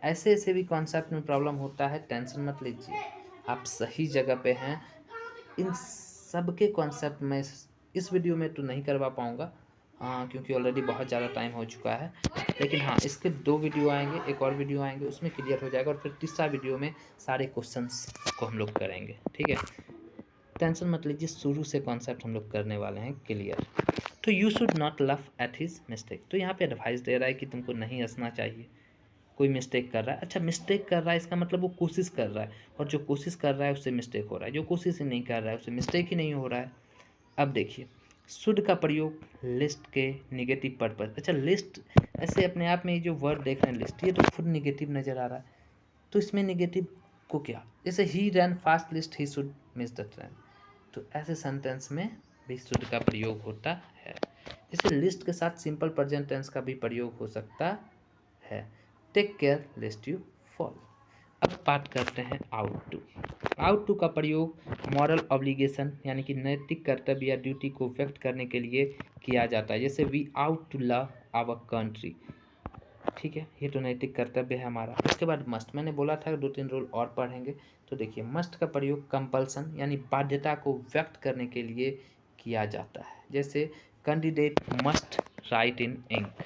ऐसे ऐसे भी कॉन्सेप्ट में प्रॉब्लम होता है। टेंशन मत लीजिए, आप सही जगह पे हैं। इन सब के कॉन्सेप्ट में इस वीडियो में तो नहीं करवा पाऊँगा क्योंकि ऑलरेडी बहुत ज़्यादा टाइम हो चुका है। लेकिन हाँ, इसके 2 वीडियो आएंगे, एक और वीडियो आएंगे, उसमें क्लियर हो जाएगा। और फिर तीसरा वीडियो में सारे क्वेश्चंस को हम लोग करेंगे। ठीक है, टेंशन मत लीजिए, शुरू से कॉन्सेप्ट हम लोग करने वाले हैं क्लियर। तो you should not laugh at his mistake. तो यहाँ पे एडवाइस दे रहा है कि तुमको नहीं हंसना चाहिए। कोई मिस्टेक कर रहा है, अच्छा मिस्टेक कर रहा है इसका मतलब वो कोशिश कर रहा है, और जो कोशिश कर रहा है उससे मिस्टेक हो रहा है, जो कोशिश ही नहीं कर रहा है उससे मिस्टेक ही नहीं हो रहा है। अब देखिए शुड का प्रयोग लिस्ट के निगेटिव पर्पस। अच्छा लिस्ट ऐसे अपने आप में ये जो वर्ड देख रहे हैं लिस्ट, ये तो खुद निगेटिव नज़र आ रहा है, तो इसमें निगेटिव को क्या, जैसे he ran fast lest he should miss the train, तो ऐसे सेंटेंस में भी शुड का प्रयोग होता है। जैसे लिस्ट के साथ सिंपल प्रेजेंट टेंस का भी प्रयोग हो सकता है। Take care lest you fall. अब बात करते हैं आउट टू। आउट टू का प्रयोग मॉरल ऑब्लिगेशन यानी कि नैतिक कर्तव्य या ड्यूटी को व्यक्त करने के लिए किया जाता है। जैसे we ought to love our country. ठीक है, ये तो नैतिक कर्तव्य है हमारा। उसके बाद मस्ट, मैंने बोला था 2-3 रूल और पढ़ेंगे। तो देखिए मस्ट का प्रयोग कंपल्सन यानी बाध्यता को व्यक्त करने के लिए किया जाता है। जैसे कैंडिडेट मस्ट राइट इन इंक।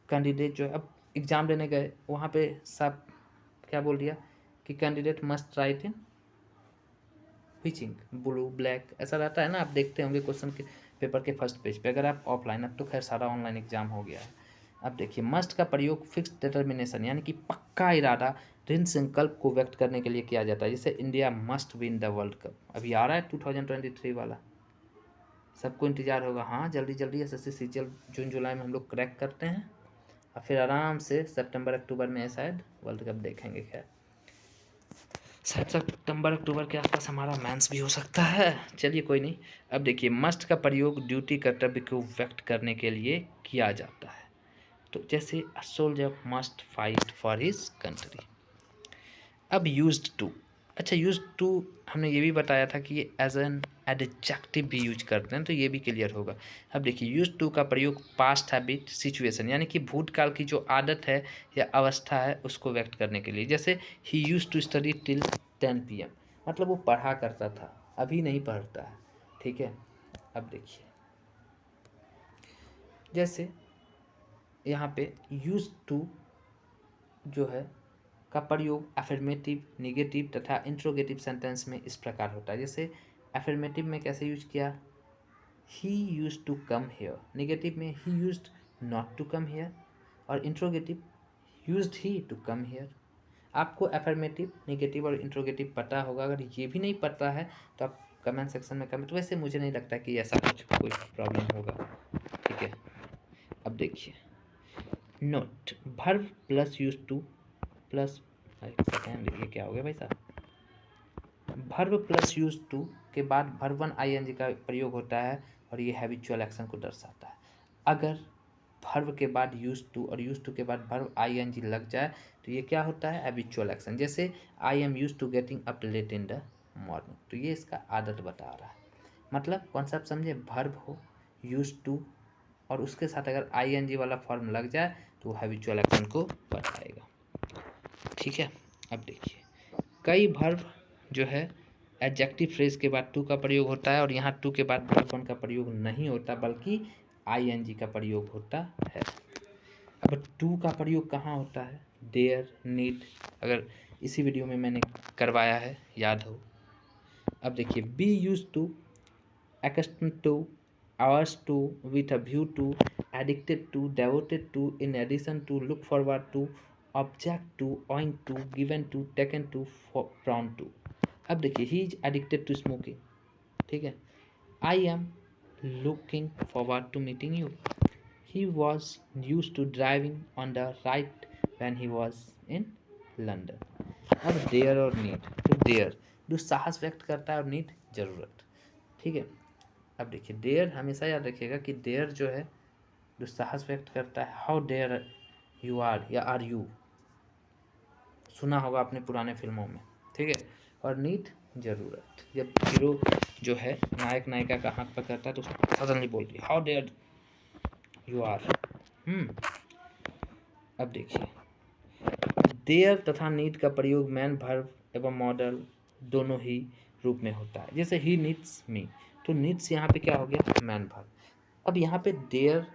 कैंडिडेट जो है, अब एग्ज़ाम देने गए वहाँ पे सब क्या बोल दिया कि कैंडिडेट मस्ट राइट इन विच इंक, ब्लू ब्लैक, ऐसा रहता है ना। आप देखते होंगे क्वेश्चन के पेपर के फर्स्ट पेज पे, अगर आप ऑफलाइन, अब तो खैर सारा ऑनलाइन एग्जाम हो गया है। अब देखिए मस्ट का प्रयोग फिक्स डिटर्मिनेशन यानी कि पक्का इरादा, दृढ़ संकल्प को व्यक्त करने के लिए किया जाता है। जैसे India must win the world cup, अभी आ रहा है 2023 वाला, सबको इंतजार होगा। हाँ जल्दी जल्दी SSC CGL जून जुलाई में हम लोग क्रैक करते हैं और फिर आराम से सितंबर अक्टूबर में शायद वर्ल्ड कप देखेंगे। खैर शायद सितंबर अक्टूबर के आसपास हमारा मेंस भी हो सकता है, चलिए कोई नहीं। अब देखिए मस्ट का प्रयोग ड्यूटी कर्तव्य को व्यक्त करने के लिए किया जाता है। तो जैसे a soldier must fight for his country. अब यूज्ड टू, अच्छा यूज्ड टू हमने ये भी बताया था कि ये एज एन एडजेक्टिव भी यूज करते हैं, तो ये भी क्लियर होगा। अब देखिए यूज्ड टू का प्रयोग पास्ट हैबिट सिचुएशन यानी कि भूतकाल की जो आदत है या अवस्था है उसको व्यक्त करने के लिए। जैसे he used to study till 10 PM, मतलब वो पढ़ा करता था, अभी नहीं पढ़ता है। ठीक है, अब देखिए जैसे यहाँ पे यूज्ड टू जो है का प्रयोग अफर्मेटिव, नेगेटिव तथा इंट्रोगेटिव सेंटेंस में इस प्रकार होता है। जैसे एफर्मेटिव में कैसे यूज किया, he use to come here. Negative में he used not to come here. और interrogative used he to come here. आपको एफर्मेटिव, नेगेटिव और इंट्रोगेटिव पता होगा। अगर ये भी नहीं पता है तो आप कमेंट सेक्शन में कमेंट, वैसे मुझे नहीं लगता कि ऐसा कुछ कोई प्रॉब्लम होगा, ठीक है। अब देखिए, note verb plus use two plus, एक सेकेंड, ये क्या हो गया भाई साहब। वर्ब प्लस यूज टू के बाद वर्ब वन आईएनजी का प्रयोग होता है और ये हैबिचुअल एक्शन को दर्शाता है। अगर वर्ब के बाद यूज टू और यूज टू के बाद वर्ब आईएनजी लग जाए तो ये क्या होता है, हैबिचुअल एक्शन। जैसे I am used to getting up late in the morning, तो ये इसका आदत बता रहा है। मतलब कॉन्सेप्ट समझे, वर्ब हो, यूज टू और उसके साथ अगर आईएनजी वाला फॉर्म लग जाए तो वो हैबिचुअल एक्शन को बताएगा, ठीक है। अब देखिए, कई वर्ब जो है एडजेक्टिव फ्रेज के बाद टू का प्रयोग होता है और यहाँ टू के बाद वर्ब वन का प्रयोग नहीं होता बल्कि आईएनजी का प्रयोग होता है। अब टू का प्रयोग कहाँ होता है, देयर, नीड, अगर इसी वीडियो में मैंने करवाया है, याद हो। अब देखिए, be used to, accustomed to, hours to, with a view to, addicted to, devoted to, in addition to, look forward to, object to, owing to, given to, taken to, prone to। अब देखिए, he is addicted to smoking, ठीक है। I am looking forward to meeting you. He was used to driving on the right when he was in London. अब dare और need, तो dare जो साहस व्यक्त करता है और नीड जरूरत, ठीक है। अब देखिए, देयर हमेशा याद रखिएगा कि देयर जो है जो साहस व्यक्त करता है, हाउ डेयर यू आर या आर यू, सुना होगा आपने पुराने फिल्मों में, ठीक है। और नीड जरूरत, जब हीरो जो है नायक नायिका का हाथ पकड़ता है तो सडनली बोलती है हाउ डेयर यू आर। अब देखिए, देयर तथा नीड का प्रयोग मैन, वर्ब एवं मॉडल दोनों ही रूप में होता है। जैसे ही नीड्स मी, तो नीड्स यहाँ पे क्या हो गया, मैन वर्ब। अब यहाँ पे देयर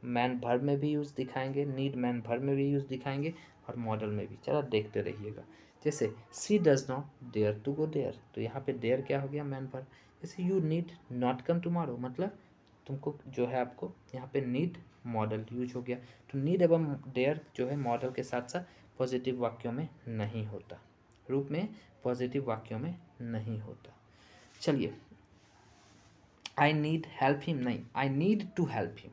मैन वर्ब में भी यूज दिखाएंगे, नीड मैन वर्ब में भी यूज दिखाएंगे और मॉडल में भी। चलो देखते रहिएगा। जैसे she does not dare to go there, तो यहाँ पे देयर क्या हो गया, मैन वर्ब। जैसे you need not come tomorrow, मतलब तुमको जो है आपको यहाँ पे नीड मॉडल यूज हो गया। तो नीड एवं डेयर जो है मॉडल के साथ साथ पॉजिटिव वाक्यों में नहीं होता, रूप में पॉजिटिव वाक्यों में नहीं होता। चलिए, आई नीड हेल्प हिम, नहीं, I need to help him.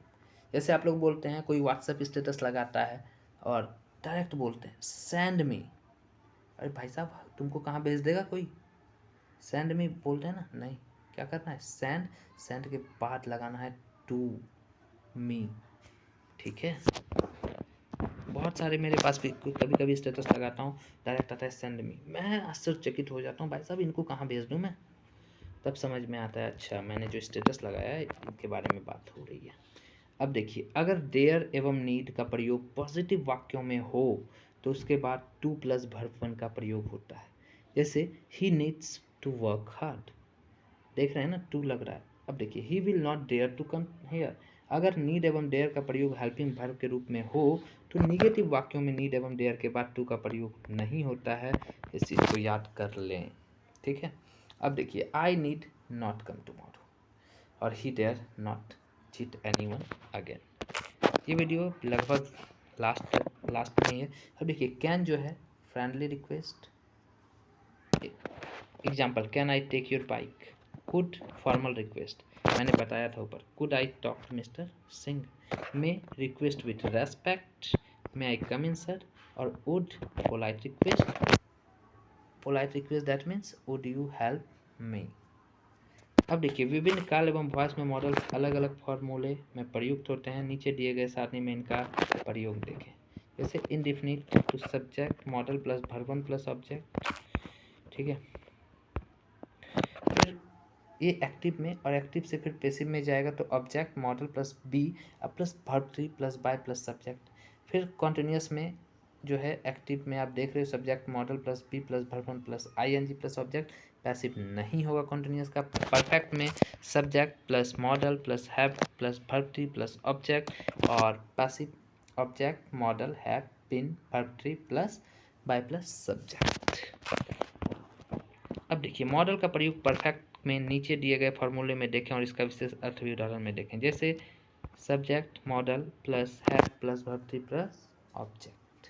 जैसे आप लोग बोलते हैं, कोई व्हाट्सएप स्टेटस लगाता है और डायरेक्ट बोलते हैं सेंड मी। अरे भाई साहब, तुमको कहाँ भेज देगा कोई, सेंड मी बोलते हैं ना, नहीं, क्या करना है, सेंड, सेंड के बाद लगाना है टू मी, ठीक है। बहुत सारे मेरे पास भी कभी कभी स्टेटस लगाता हूँ, डायरेक्ट आता है सेंड मी। मैं आश्चर्यचकित हो जाता हूँ, भाई साहब इनको कहाँ भेज दूँ मैं। तब समझ में आता है, अच्छा मैंने जो स्टेटस लगाया है इनके बारे में बात हो रही है। अब देखिए, अगर देयर एवं नीड का प्रयोग पॉजिटिव वाक्यों में हो तो उसके बाद टू प्लस वर्ब वन का प्रयोग होता है। जैसे he needs to work hard, देख रहे हैं ना, टू लग रहा है। अब देखिए, he will not dare to come here. अगर नीड एवं डेयर का प्रयोग हेल्पिंग वर्ब के रूप में हो तो निगेटिव वाक्यों में नीड एवं डेयर के बाद टू का प्रयोग नहीं होता है। इस चीज़ को याद कर लें, ठीक है। अब देखिए, I need not come tomorrow और he dare not cheat anyone again. ये वीडियो लगभग लास्ट में ही है। अब देखिए, कैन जो है friendly request, example can I take your bike. Could formal request, मैंने बताया था ऊपर, could I talk to mister Singh. May request with respect, may I come in sir. और would polite request, polite request that means would you help मी। अब देखिए, विभिन्न काल एवं वॉइस में मॉडल्स अलग अलग फॉर्मूले में प्रयुक्त होते हैं। नीचे दिए गए सारणी में इनका प्रयोग देखें। जैसे indefinite to subject, modal plus verb one plus object, ठीक है। फिर ये एक्टिव में और एक्टिव से फिर पैसिव में जाएगा तो object modal plus be plus verb three plus by plus subject. फिर कॉन्टिन्यूस में जो है एक्टिव में आप देख रहे हो subject modal plus be plus verb one plus I N G plus object. Passive नहीं होगा कॉन्टिन्यूस का। परफेक्ट में subject plus modal plus have plus verb three plus object. और passive object modal have been verb three plus by plus subject. अब देखिए, model का प्रयोग perfect में नीचे दिए गए फॉर्मूले में देखें और इसका विशेष अर्थ भी उदाहरण में देखें। जैसे subject modal plus have plus verb three plus object.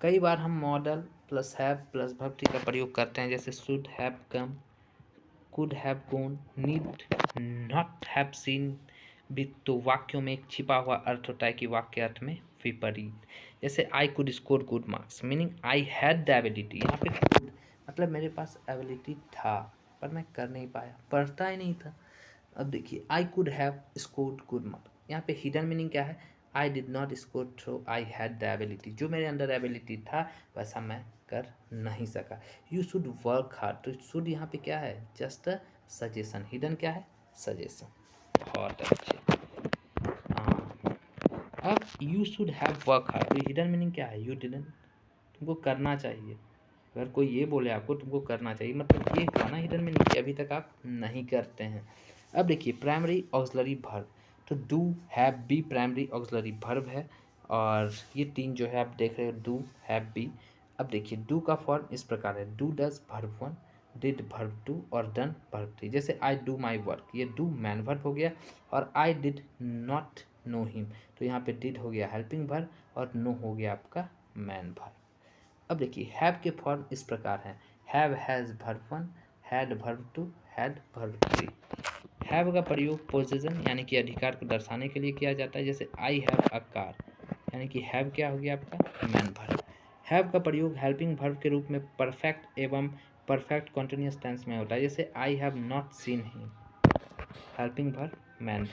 कई बार हम model plus have plus verb three का प्रयोग करते हैं, जैसे should have come, could have gone, need not have seen भी। तो वाक्यों में एक छिपा हुआ अर्थ होता है कि वाक्य अर्थ में विपरीत। जैसे I could score good marks, meaning I had the ability. यहाँ पे could मतलब मेरे पास एबिलिटी था पर मैं कर नहीं पाया, पढ़ता ही नहीं था। अब देखिए I could have scored good marks, यहाँ पे हिडन मीनिंग क्या है, आई did not score through I had the ability. जो मेरे अंदर एबिलिटी था वैसा मैं कर नहीं सका। यू शुड वर्क हार्ड, तो शुड यहाँ पे क्या है, जस्ट अ सजेशन। हिडन क्या है, सजेशन। बहुत अच्छे। हाँ, अब you should have work hard, तो हिडन मीनिंग क्या है, यू डिडंट, तुमको करना चाहिए। अगर कोई ये बोले आपको तुमको करना चाहिए, मतलब ये हुआ ना हिडन मीनिंग कि अभी तक आप नहीं करते हैं। अब देखिए प्राइमरी ऑक्सिलरी वर्ब, तो do have be primary auxiliary verb है, और ये तीन जो है आप देख रहे हो, डू हैव बी। अब देखिए डू का फॉर्म इस प्रकार है, do does verb one, did verb two और डन वर्ब थ्री। जैसे आई डू माई वर्क, ये डू मैन वर्ब हो गया, और I did not know him, तो यहाँ पे डिड हो गया हेल्पिंग वर्ब और नो हो गया आपका मैन वर्ब। अब देखिए हैव के फॉर्म इस प्रकार हैं, have has verb one, had verb two, had verb three. Have का प्रयोग पोजीशन यानी कि अधिकार को दर्शाने के लिए किया जाता है। जैसे आई हैव अ कार, यानी कि हैव क्या हो गया आपका, मैन वर्ब। हैव का प्रयोग हेल्पिंग वर्ब के रूप में परफेक्ट एवं परफेक्ट कॉन्टिन्यूअस टेंस में होता है। जैसे I have not seen him, helping verb man.